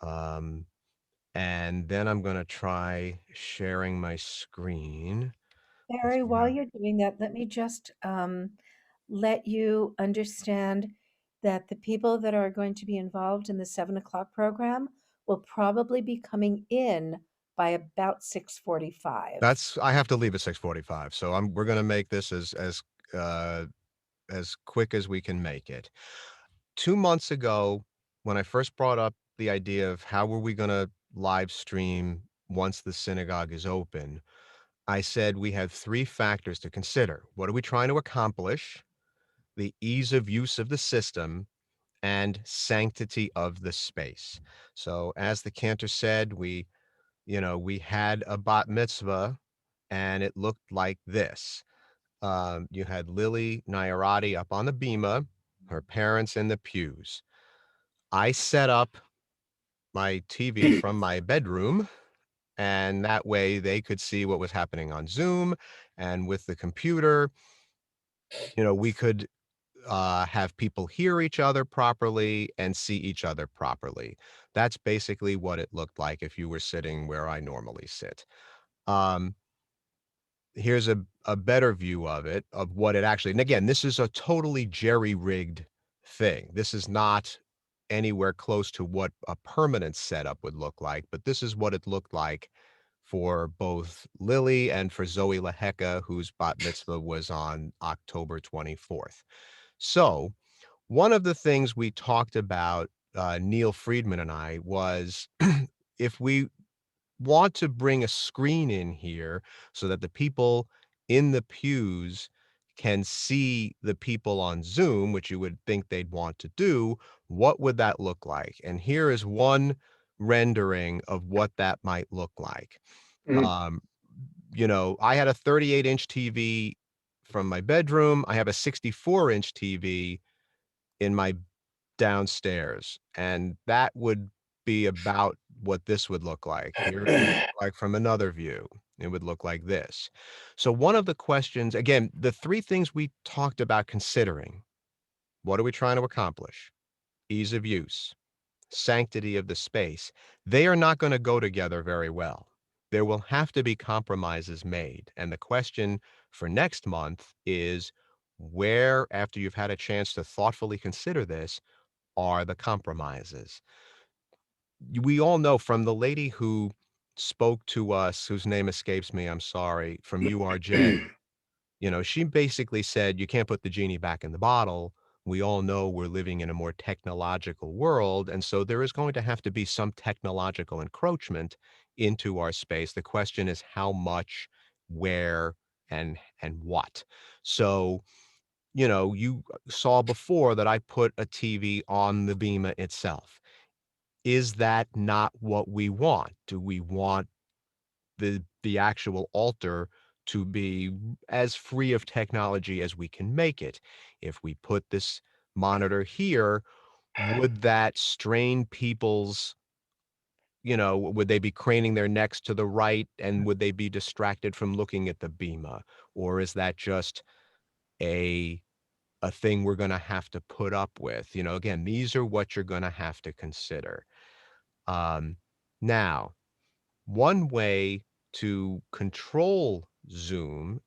Um, and then I'm going to try sharing my screen. Let's Barry, see while how. you're doing that, let me just let you understand that the people that are going to be involved in the 7 o'clock program will probably be coming in by about 6:45. I have to leave at 6:45, so we're going to make this uh, as quick as we can make it. 2 months ago, when I first brought up the idea of how were we going to live stream once the synagogue is open, I said we have three factors to consider. What are we trying to accomplish? The ease of use of the system and sanctity of the space. So as the cantor said, we had a bat mitzvah and it looked like this. You had Lily Nayarati up on the bima, her parents in the pews. I set up my TV from my bedroom, and that way they could see what was happening on Zoom. And with the computer, we could have people hear each other properly and see each other properly. That's basically what it looked like if you were sitting where I normally sit. Um, Here's a better view of it, of what it actually, and again, this is a totally jerry-rigged thing. This is not anywhere close to what a permanent setup would look like, but this is what it looked like for both Lily and for Zoe Laheka, whose bat mitzvah was on October 24th. So, one of the things we talked about, Neil Friedman and I, was if we want to bring a screen in here so that the people in the pews can see the people on Zoom, which you would think they'd want to do, what would that look like? And here is one rendering of what that might look like. Mm. Um, I had a 38-inch TV from my bedroom. I have a 64-inch TV in my downstairs, and that would be about what this would look like. Here it would look like from another view. It would look like this. So one of the questions, again, the three things we talked about considering, what are we trying to accomplish? Ease of use, sanctity of the space. They are not going to go together very well. There will have to be compromises made. And the question for next month is where, after you've had a chance to thoughtfully consider this, are the compromises? We all know from the lady who spoke to us, whose name escapes me, I'm sorry, from URJ, she basically said, you can't put the genie back in the bottle. We all know we're living in a more technological world. And so there is going to have to be some technological encroachment into our space. The question is how much, where, and what. So, you saw before that I put a TV on the Bema itself. Is that not what we want? Do we want the actual altar to be as free of technology as we can make it? If we put this monitor here, would that strain people's, would they be craning their necks to the right and would they be distracted from looking at the Bema? Or is that just a a thing we're going to have to put up with? Again, these are what you're going to have to consider. Um, Now, one way to control Zoom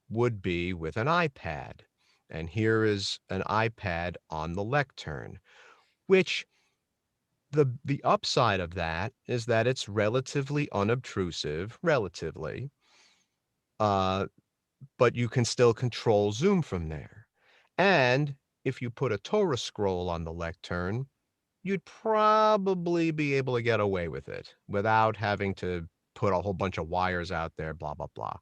would be with an iPad. And here is an iPad on the lectern, which the upside of that is that it's relatively unobtrusive, relatively, uh, but you can still control Zoom from there. And if you put a Torah scroll on the lectern, you'd probably be able to get away with it without having to put a whole bunch of wires out there, blah, blah, blah.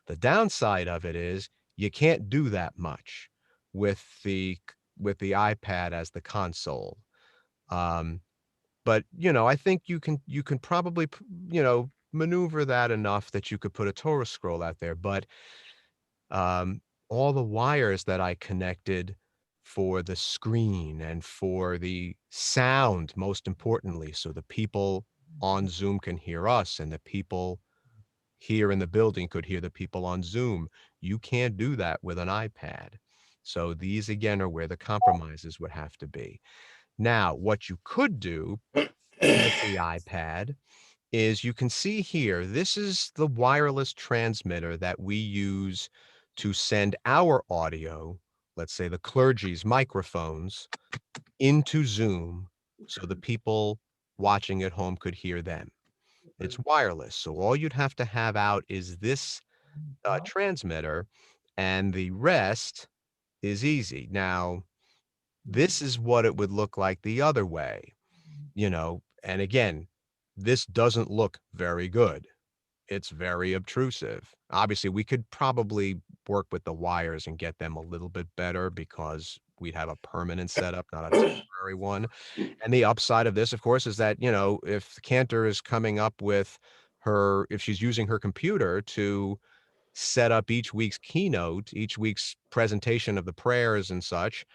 The downside of it is you can't do that much with the iPad as the console. Um, but I think you can probably maneuver that enough that you could put a Torah scroll out there. But um, all the wires that I connected for the screen and for the sound, most importantly, so the people on Zoom can hear us and the people here in the building could hear the people on Zoom. You can't do that with an iPad. So these again are where the compromises would have to be. Now, what you could do with the iPad is you can see here, this is the wireless transmitter that we use to send our audio, let's say the clergy's microphones, into Zoom so the people watching at home could hear them. It's wireless, so all you'd have to have out is this transmitter, and the rest is easy. Now, this is what it would look like the other way, and again, this doesn't look very good. It's very obtrusive. Obviously, we could probably work with the wires and get them a little bit better because we'd have a permanent setup, not a temporary one. And the upside of this, of course, is that, if Cantor is coming up with if she's using her computer to set up each week's keynote, each week's presentation of the prayers and such,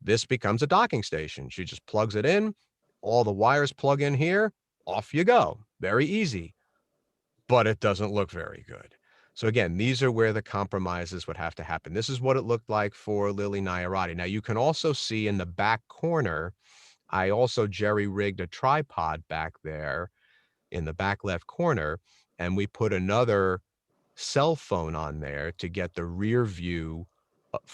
this becomes a docking station. She just plugs it in, all the wires plug in here, off you go. Very easy, but it doesn't look very good. So again, these are where the compromises would have to happen. This is what it looked like for Lily Nayarati. Now you can also see in the back corner, I also jerry-rigged a tripod back there in the back left corner, and we put another cell phone on there to get the rear view,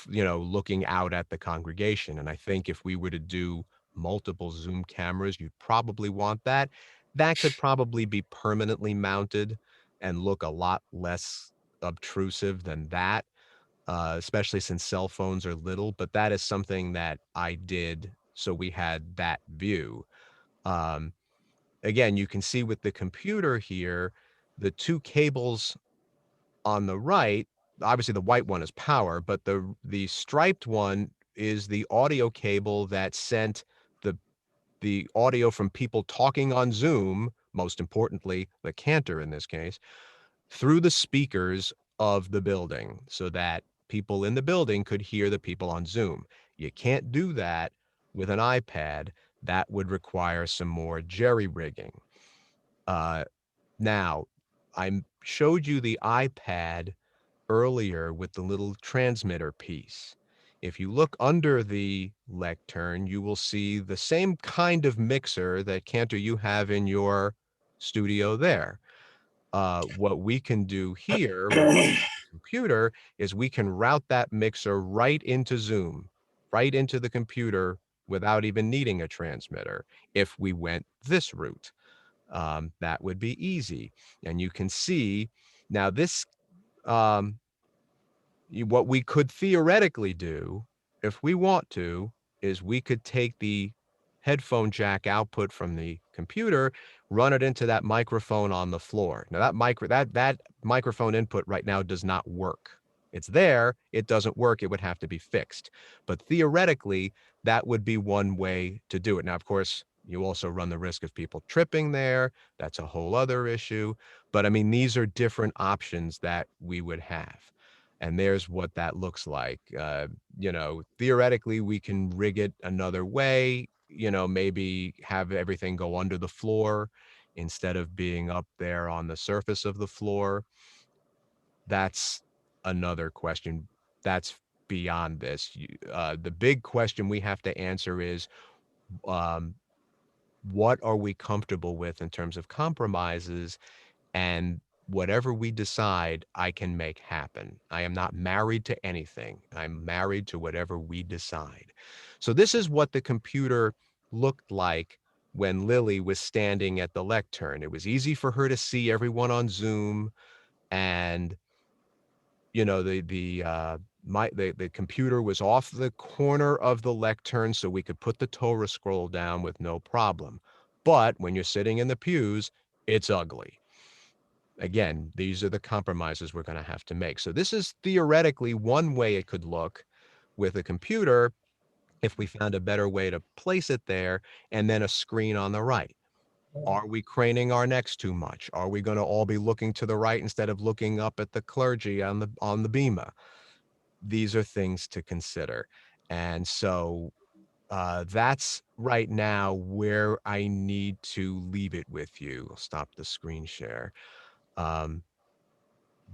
looking out at the congregation. And I think if we were to do multiple Zoom cameras, you'd probably want that. That could probably be permanently mounted and look a lot less obtrusive than that, especially since cell phones are little. But that is something that I did so we had that view. Um, Again, you can see with the computer here, the two cables on the right, obviously the white one is power, but the striped one is the audio cable that sent the audio from people talking on Zoom, most importantly, the cantor in this case, through the speakers of the building so that people in the building could hear the people on Zoom. You can't do that with an iPad. That would require some more jerry-rigging. Uh, Now, showed you the iPad earlier with the little transmitter piece. If you look under the lectern, you will see the same kind of mixer that Cantor you have in your studio there. What we can do here with the computer is we can route that mixer right into Zoom, right into the computer without even needing a transmitter if we went this route. That would be easy. And you can see now this, um, what we could theoretically do, if we want to, is we could take the headphone jack output from the computer, run it into that microphone on the floor. Now that microphone input right now does not work. It's there, it doesn't work, it would have to be fixed. But theoretically, that would be one way to do it. Now, of course, you also run the risk of people tripping there. That's a whole other issue. But I mean, these are different options that we would have, and there's what that looks like. Theoretically, we can rig it another way, maybe have everything go under the floor instead of being up there on the surface of the floor. That's another question. That's beyond this. The big question we have to answer is, um, what are we comfortable with in terms of compromises, and whatever we decide, I can make happen. I am not married to anything. I'm married to whatever we decide. So this is what the computer looked like when Lily was standing at the lectern. It was easy for her to see everyone on Zoom, and the computer was off the corner of the lectern so we could put the Torah scroll down with no problem. But when you're sitting in the pews, it's ugly. Again, these are the compromises we're going to have to make. So this is theoretically one way it could look with a computer if we found a better way to place it there, and then a screen on the right. Are we craning our necks too much? Are we going to all be looking to the right instead of looking up at the clergy on the bema? These are things to consider. And so that's right now where I need to leave it with you. I'll stop the screen share. Um,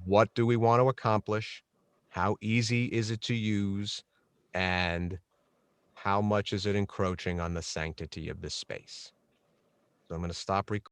what do we want to accomplish? How easy is it to use? And how much is it encroaching on the sanctity of this space? So I'm going to stop recording.